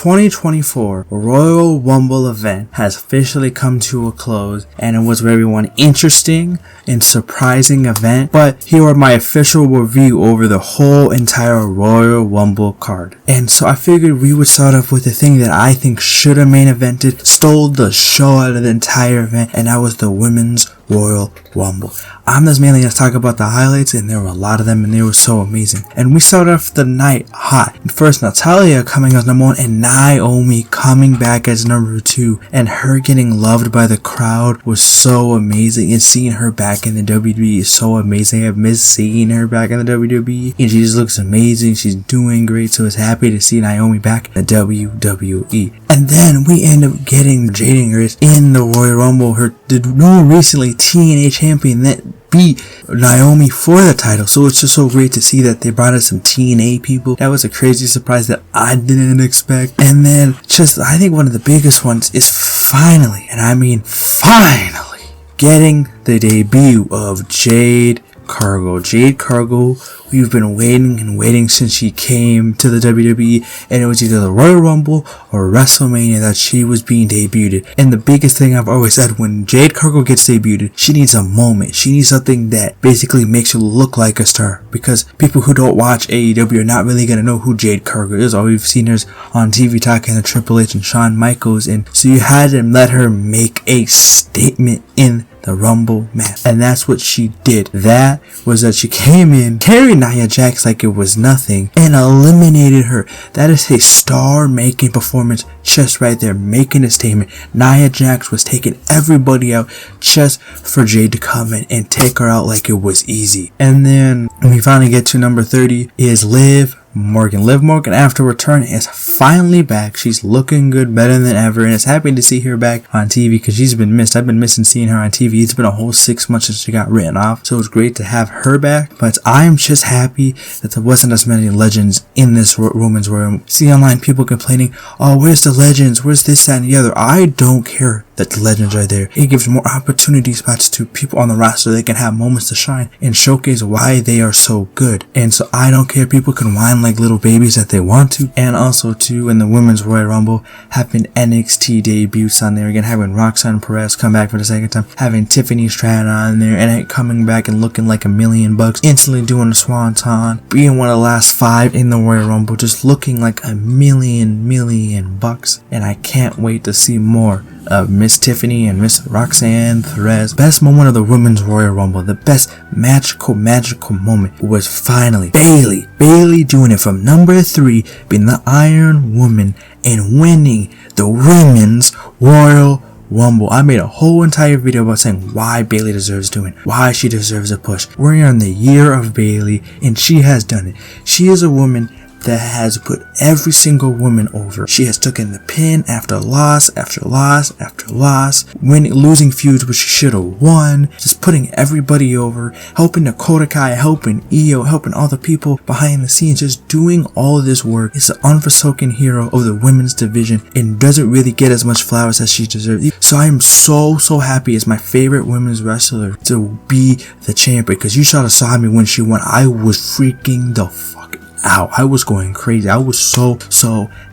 2024 Royal Rumble event has officially come to a close, and it was a very interesting and surprising event. But here are my official review over the whole entire Royal Rumble card. And so I figured we would start off with the thing that I think should have main evented, stole the show out of the entire event, and that was the Women's Royal Rumble. I'm just mainly going to talk about the highlights, and there were a lot of them, and they were so amazing. And we started off the night hot. First, Natalya coming as number 1, and Naomi coming back as number 2, and her getting loved by the crowd was so amazing, and seeing her back in the WWE is so amazing. I've missed seeing her back in the WWE, and she just looks amazing. She's doing great, so it's happy to see Naomi back in the WWE. And then we end up getting Jade in the Royal Rumble, the new recently TNA champion that beat Naomi for the title. So it's just so great to see that they brought us some TNA people. That was a crazy surprise that I didn't expect. And then I think one of the biggest ones is finally, and I mean finally, getting the debut of Jade Cargill. Jade Cargill, we've been waiting since she came to the WWE, and it was either the Royal Rumble or WrestleMania that she was being debuted. And the biggest thing I've always said, when Jade Cargill gets debuted, she needs a moment. She needs something that basically makes her look like a star, because people who don't watch AEW are not really going to know who Jade Cargill is. All we've seen her on TV talking to Triple H and Shawn Michaels, and so you had to let her make a statement in the Rumble match, and that's what she did. That was that she came in, carried Nia Jax like it was nothing, and eliminated her. That is a star-making performance just right there, making a statement. Nia Jax was taking everybody out just for Jade to come in and take her out like it was easy. And then we finally get to number 30 is Liv Morgan. Liv Morgan, after return, is finally back. She's looking good, better than ever, and it's happy to see her back on TV because she's been missed. I've been missing seeing her on TV. It's been a whole 6 months since she got written off, so it's great to have her back. But I'm just happy that there wasn't as many legends in this Women's Royal. See online people complaining, oh, where's the legends? Where's this, that, and the other? I don't care that the legends are there. It gives more opportunity spots to people on the roster. They can have moments to shine and showcase why they are so good. And so I don't care. People can whine like little babies that they want to. And also too, in the Women's Royal Rumble, having NXT debuts on there again, having Roxanne Perez come back for the second time, having Tiffany Stratton on there, and coming back and looking like $1,000,000, instantly doing a swanton, being one of the last 5 in the Royal Rumble, just looking like $1,000,000. And I can't wait to see more of Miss Tiffany and Miss Roxanne Perez. Best moment of the Women's Royal Rumble, the best magical moment was finally Bayley doing it from number 3, being the Iron Woman and winning the Women's Royal Rumble. I made a whole entire video about saying why Bayley deserves doing it, why she deserves a push. We're in the year of Bayley, and she has done it. She is a woman that has put every single woman over. She has taken the pin after loss after loss after loss, losing feuds which she should have won, just putting everybody over, helping the CODY, helping Io, helping all the people behind the scenes, just doing all of this work. It's an unforsaken hero of the women's division and doesn't really get as much flowers as she deserves. So I am so happy as my favorite women's wrestler to be the champion, because you should have saw me when she won. I was freaking the fuck out. I was going crazy. I was so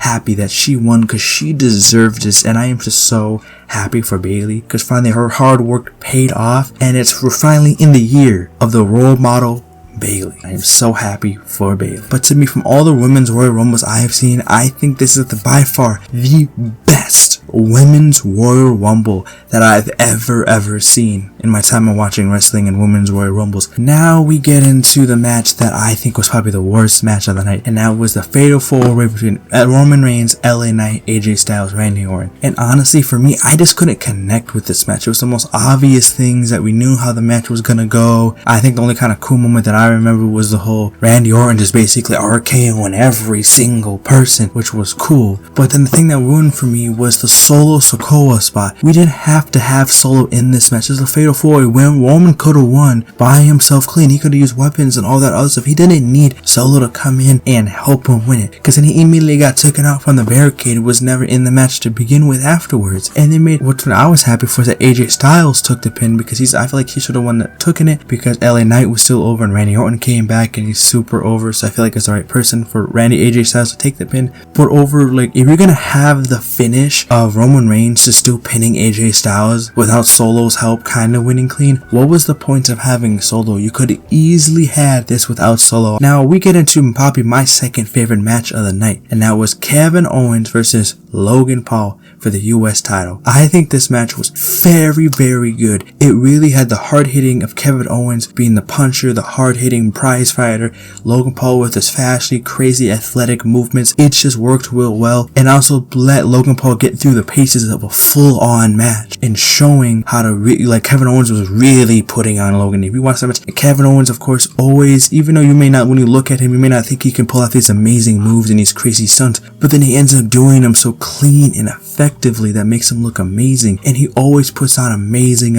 happy that she won, because she deserved this, and I am just so happy for Bayley, because finally her hard work paid off, and we're finally in the year of the role model Bayley. I am so happy for Bayley. But to me, from all the Women's Royal Rumbles I have seen, I think this is by far the best Women's Royal Rumble that I've ever seen in my time of watching wrestling and Women's Royal Rumbles. Now we get into the match that I think was probably the worst match of the night, and that was the Fatal 4-Way between Roman Reigns, LA Knight, AJ Styles, Randy Orton. And honestly, for me, I just couldn't connect with this match. It was the most obvious things that we knew how the match was gonna go. I think the only kind of cool moment that I remember was the whole Randy Orton just basically RKOing every single person, which was cool. But then the thing that ruined for me was the Solo Sikoa spot. We didn't have to have Solo in this match. It's a Fatal 4-Way when Roman could have won by himself clean. He could have used weapons and all that other stuff. He didn't need Solo to come in and help him win it, because then he immediately got taken out from the barricade. It was never in the match to begin with afterwards. And they made, what I was happy for, is that AJ Styles took the pin, because I feel like he should have won that, taken it, because LA Knight was still over and Randy Randy Orton came back and he's super over, so I feel like it's the right person for Randy AJ Styles to take the pin. But over, like, if you're gonna have the finish of Roman Reigns to still pinning AJ Styles without Solo's help kind of winning clean, what was the point of having Solo? You could easily had this without Solo. Now we get into probably my second favorite match of the night, and that was Kevin Owens versus Logan Paul for the US title. I think this match was very, very good. It really had the hard hitting of Kevin Owens being the puncher, the hard hitting prize fighter, Logan Paul with his flashy, crazy athletic movements. It just worked real well, and also let Logan Paul get through the paces of a full on match and showing how to really, like, Kevin Owens was really putting on Logan. If you watch that match, Kevin Owens, of course, always, even though you may not, when you look at him, you may not think he can pull out these amazing moves and these crazy stunts, but then he ends up doing them so clean and effectively that makes him look amazing, and he always puts on amazing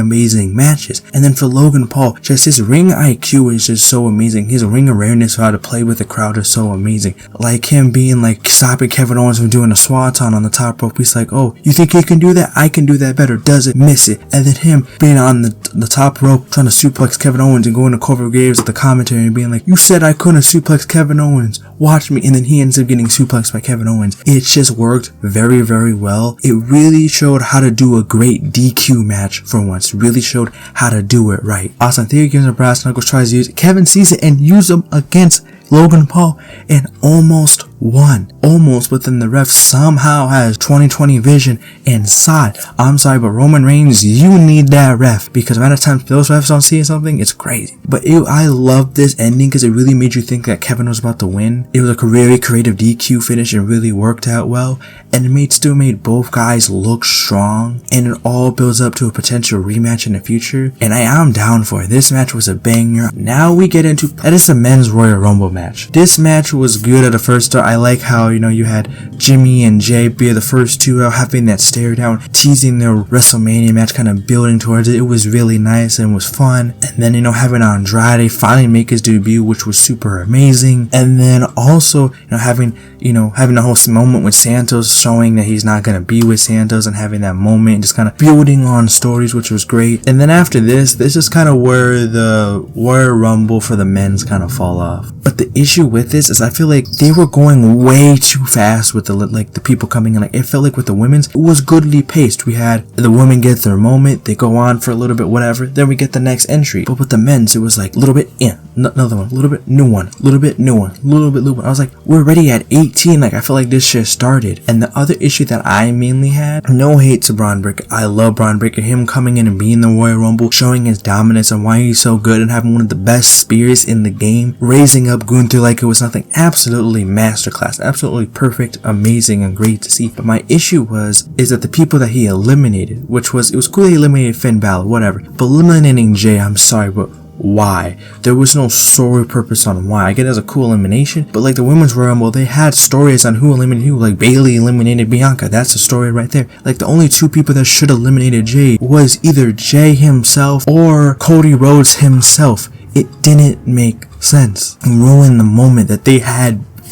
matches. And then for Logan Paul, just his ring IQ is just so amazing. His ring awareness for how to play with the crowd is so amazing. Like him being like stopping Kevin Owens from doing a swanton on the top rope. He's like, oh, you think you can do that? I can do that better. Does it? Miss it. And then him being on the top rope trying to suplex Kevin Owens and going to Corey Graves at the commentary and being like, you said I couldn't suplex Kevin Owens. Watch me. And then he ends up getting suplexed by Kevin Owens. It just worked very, very well. It really showed how to do a great DQ match for once. Really showed how to do it right. Austin Theory gives him brass knuckles, tries to use it. Kevin sees it and uses them against Logan Paul and almost won. Almost, but then the ref somehow has 20/20 vision and saw it. I'm sorry, but Roman Reigns, you need that ref, because amount of times those refs don't see something, it's crazy. But I love this ending because it really made you think that Kevin was about to win. It was a very creative DQ finish and really worked out well, and it still made both guys look strong, and it all builds up to a potential rematch in the future, and I am down for it. This match was a banger. Now we get into, that is the men's Royal Rumble match. This match was good at the first start. I like how, you had Jimmy and Jay be the first two out, having that stare down, teasing their WrestleMania match, kind of building towards it. It was really nice and was fun. And then, having Andrade finally make his debut, which was super amazing. And then also, having the whole moment with Santos, showing that he's not going to be with Santos, and having that moment and just kind of building on stories, which was great. And then after this is kind of where the Royal Rumble for the men's kind of fall off. But the issue with this is I feel like they were going way too fast with the people coming in. Like, it felt like with the women's, it was goodly paced. We had the women get their moment, they go on for a little bit, whatever, then we get the next entry. But with the men's, it was like a little bit another one, a little bit new one, a little bit new one, a little bit new one. I was like, we're already at 18. Like, I feel like this shit started. And the other issue that I mainly had, no hate to Braun Breaker, I love Braun Breaker, him coming in and being the Royal Rumble, showing his dominance and why he's so good and having one of the best spears in the game, raising up Gunther like it was nothing. Absolutely masterclass, absolutely perfect, amazing, and great to see. But my issue is that the people that he eliminated, it was cool that he eliminated Finn Balor, whatever, but eliminating Jay, I'm sorry, but why? There was no story purpose on why. I get it as a cool elimination, but like the women's Royal Rumble, they had stories on who eliminated who. Like Bayley eliminated Bianca. That's a story right there. Like the only two people that should have eliminated Jay was either Jay himself or Cody Rhodes himself. It didn't make sense. It ruined the moment that they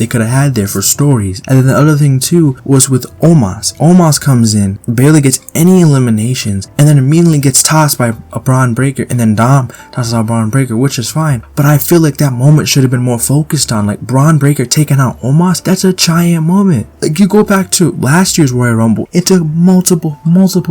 could have had there for stories. And then the other thing too was with Omos. Omos comes in, barely gets any eliminations, and then immediately gets tossed by a Braun Breaker, and then Dom tosses out Braun Breaker, which is fine. But I feel like that moment should have been more focused on, like, Braun Breaker taking out Omos. That's a giant moment. Like, you go back to last year's Royal Rumble, it took multiple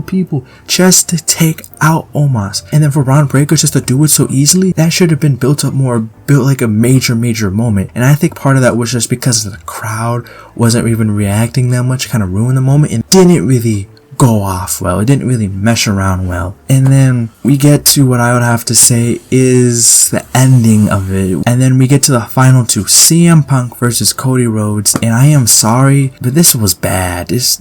people just to take out Omos. And then for Braun Breaker just to do it so easily, that should have been built like a major moment. And I think part of that was just because the crowd wasn't even reacting that much, kind of ruined the moment and didn't really go off well. It didn't really mesh around well. And then we get to what I would have to say is the ending of it. And then we get to the final two, CM Punk versus Cody Rhodes. And I am sorry, but this was bad. This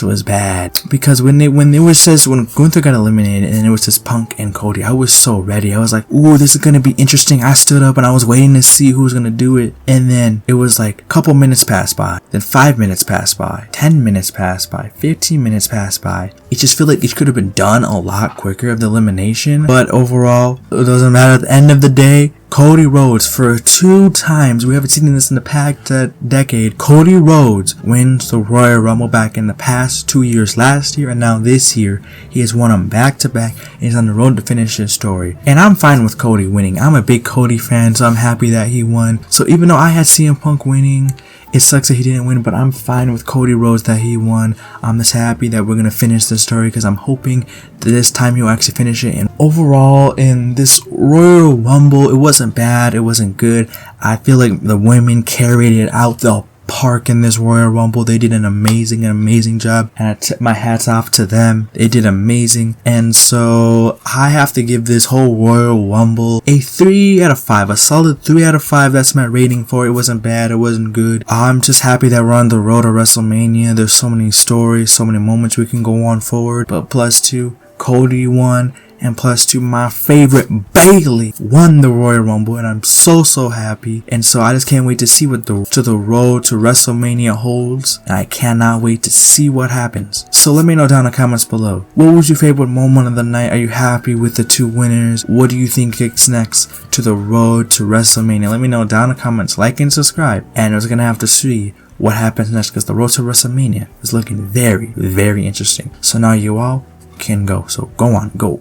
was bad. Because when Gunther got eliminated and it was just Punk and Cody, I was so ready. I was like, ooh, this is gonna be interesting. I stood up and I was waiting to see who was gonna do it. And then it was like a couple minutes passed by. Then 5 minutes passed by. 10 minutes passed by. 15 minutes minutes passed by. It just feel like it could have been done a lot quicker of the elimination, but overall, it doesn't matter. At the end of the day, Cody Rhodes, for 2 times, we haven't seen this in the past decade, Cody Rhodes wins the Royal Rumble back in the past 2 years, last year and now this year. He has won them back to back and he's on the road to finish his story. And I'm fine with Cody winning. I'm a big Cody fan, so I'm happy that he won. So even though I had CM Punk winning, it sucks that he didn't win, but I'm fine with Cody Rhodes that he won. I'm just happy that we're going to finish the story because I'm hoping that this time he'll actually finish it. And overall, in this Royal Rumble, it wasn't bad. It wasn't good. I feel like the women carried it out the park in this Royal Rumble. They did an amazing job, and I tip my hats off to them. They did amazing, and so I have to give this whole Royal Rumble a 3 out of 5, a solid 3 out of 5. That's my rating for it. It wasn't bad, it wasn't good. I'm just happy that we're on the road to WrestleMania. There's so many stories, so many moments we can go on forward, but +2, Cody won. And +2, my favorite Bayley won the Royal Rumble, and I'm so happy. And so I just can't wait to see what the road to WrestleMania holds. And I cannot wait to see what happens. So let me know down in the comments below. What was your favorite moment of the night? Are you happy with the 2 winners? What do you think kicks next to the road to WrestleMania? Let me know down in the comments. Like and subscribe. And we're gonna have to see what happens next, because the road to WrestleMania is looking very interesting. So now you all can go. So go on, go.